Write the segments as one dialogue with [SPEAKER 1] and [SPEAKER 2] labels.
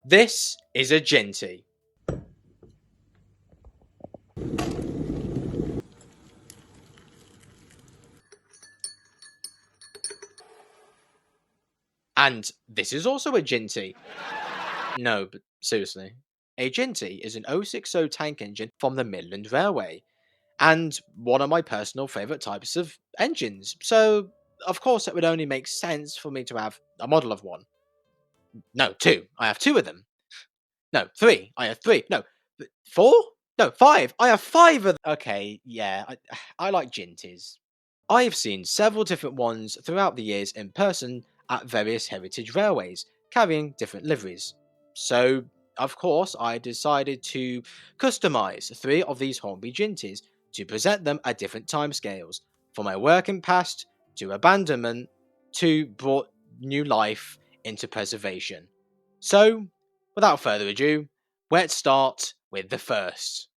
[SPEAKER 1] This is a ginty. And this is also a ginty. No, but seriously. A ginty is an 060 tank engine from the Midland Railway, and one of my personal favourite types of engines, so of course it would only make sense for me to have a model of one. No, two. I have two of them. No, three. I have three. No, four? No, five. I have five of them. Okay, yeah, I like Jinteers. I have seen several different ones throughout the years in person at various heritage railways, carrying different liveries. So, of course, I decided to customise three of these Hornby Jinties to present them at different timescales, from my working past to abandonment to brought new life into preservation. So, without further ado, let's start with the first.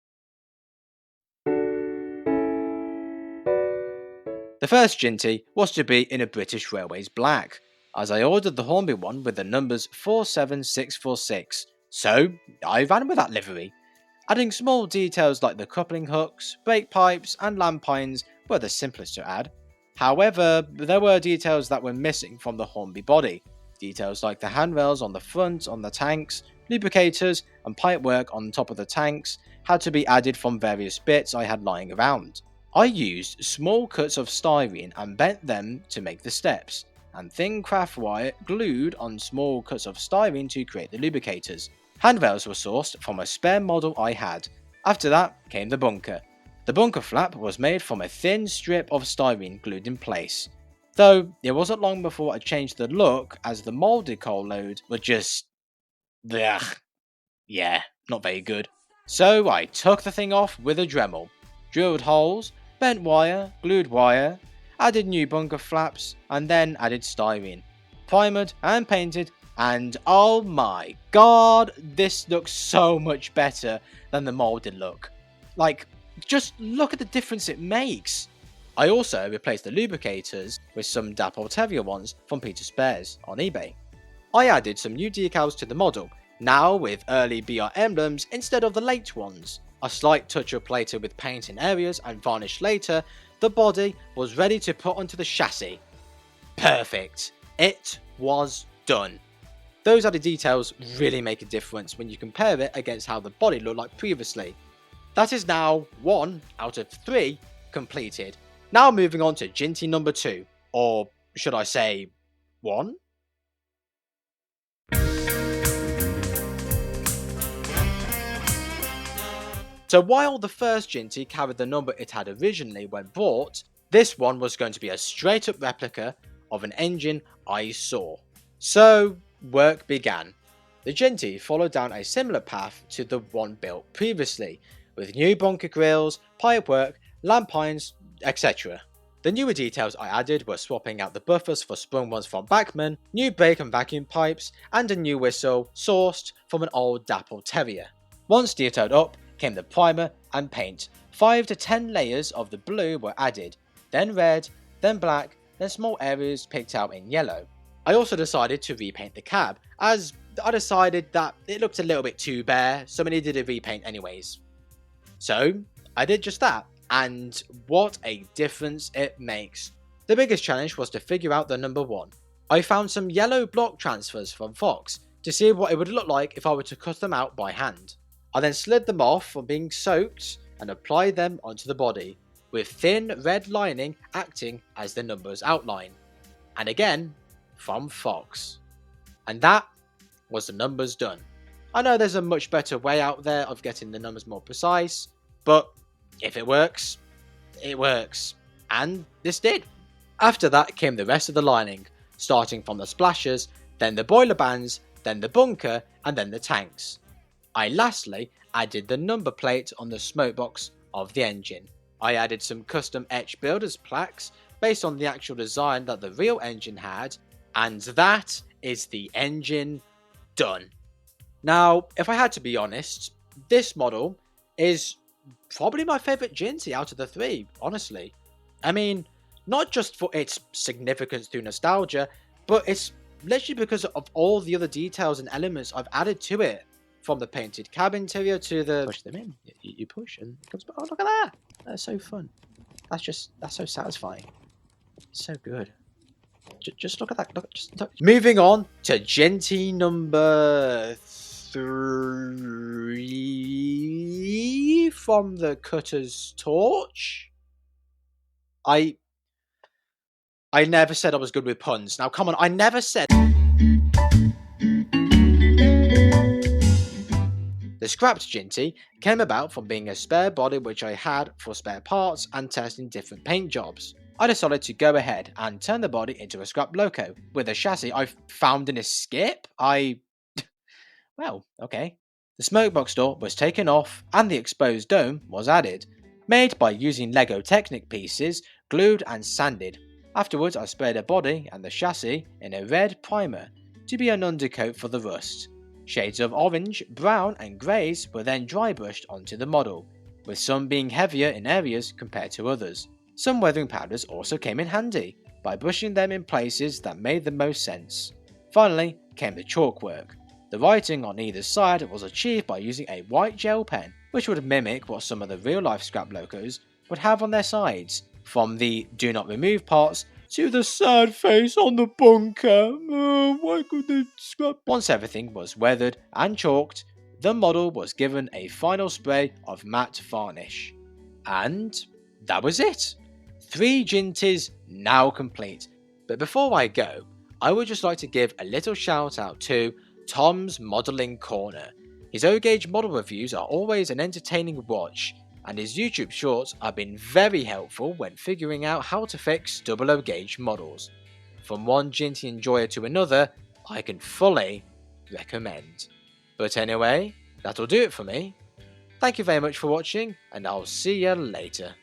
[SPEAKER 1] The first Jinty was to be in a British Railways black, as I ordered the Hornby one with the numbers 47646, so I ran with that livery. Adding small details like the coupling hooks, brake pipes, and lampines were the simplest to add. However, there were details that were missing from the Hornby body. Details like the handrails on the front on the tanks, lubricators, and pipework on top of the tanks had to be added from various bits I had lying around. I used small cuts of styrene and bent them to make the steps, and thin craft wire glued on small cuts of styrene to create the lubricators. Handrails were sourced from a spare model I had. After that came the bunker. The bunker flap was made from a thin strip of styrene glued in place. Though it wasn't long before I changed the look, as the moulded coal load were just... Ugh. Yeah, not very good. So I took the thing off with a Dremel, drilled holes, bent wire, glued wire, added new bunker flaps, and then added styrene. Primered and painted, and oh my god, this looks so much better than the moulded look. Like, just look at the difference it makes. I also replaced the lubricators with some dapple terrier ones from Peter Spares on eBay. I added some new decals to the model, now with early BR emblems instead of the late ones. A slight touch-up later with paint in areas and varnish later, the body was ready to put onto the chassis. Perfect. It was done. Those added details really make a difference when you compare it against how the body looked like previously. That is now 1 out of 3 completed. Now moving on to Jinty number 2, or should I say 1? So while the first Jinty carried the number it had originally when bought, this one was going to be a straight up replica of an engine I saw. So work began. The Jinty followed down a similar path to the one built previously, with new bunker grills, pipework, lampines, etc. The newer details I added were swapping out the buffers for sprung ones from Bachmann, new brake and vacuum pipes, and a new whistle sourced from an old dapple terrier. Once detailed up came the primer and paint. 5 to 10 layers of the blue were added, then red, then black, then small areas picked out in yellow. I also decided to repaint the cab, as I decided that it looked a little bit too bare, so I needed a repaint anyways. So I did just that, and what a difference it makes. The biggest challenge was to figure out the number 1. I found some yellow block transfers from Fox to see what it would look like if I were to cut them out by hand. I then slid them off from being soaked and applied them onto the body, with thin red lining acting as the numbers outline. And again, from Fox. And that was the numbers done. I know there's a much better way out there of getting the numbers more precise, but if it works, it works. And this did. After that came the rest of the lining, starting from the splashers, then the boiler bands, then the bunker, and then the tanks. I lastly added the number plate on the smoke box of the engine. I added some custom etched builders plaques based on the actual design that the real engine had, and that is the engine done. Now, if I had to be honest, this model is probably my favourite Jinty out of the 3, honestly. I mean, not just for its significance through nostalgia, but its literally because of all the other details and elements I've added to it. From the painted cab interior to the... Push them in. You push and it comes back. Oh, look at that. That's so fun. That's so satisfying. It's so good. Just look at that. Look. Moving on to Jinty number 3 from the Cutter's Torch. I never said I was good with puns. Now, come on. I never said... The scrapped Jinty came about from being a spare body which I had for spare parts and testing different paint jobs. I decided to go ahead and turn the body into a scrap loco. With a chassis I found in a skip, well, okay. The smokebox door was taken off and the exposed dome was added, made by using Lego Technic pieces, glued and sanded. Afterwards I sprayed the body and the chassis in a red primer to be an undercoat for the rust. Shades of orange, brown and greys were then dry brushed onto the model, with some being heavier in areas compared to others. Some weathering powders also came in handy, by brushing them in places that made the most sense. Finally came the chalk work. The writing on either side was achieved by using a white gel pen, which would mimic what some of the real life scrap locos would have on their sides, from the do not remove parts to the sad face on the bunker. Why could they scrap? Once everything was weathered and chalked, the model was given a final spray of matte varnish. And that was it. 3 Jinties now complete. But before I go, I would just like to give a little shout out to Tom's Modelling Corner. His O-Gauge model reviews are always an entertaining watch, and his YouTube shorts have been very helpful when figuring out how to fix double O-Gauge models. From one Jinty enjoyer to another, I can fully recommend. But anyway, that'll do it for me. Thank you very much for watching, and I'll see you later.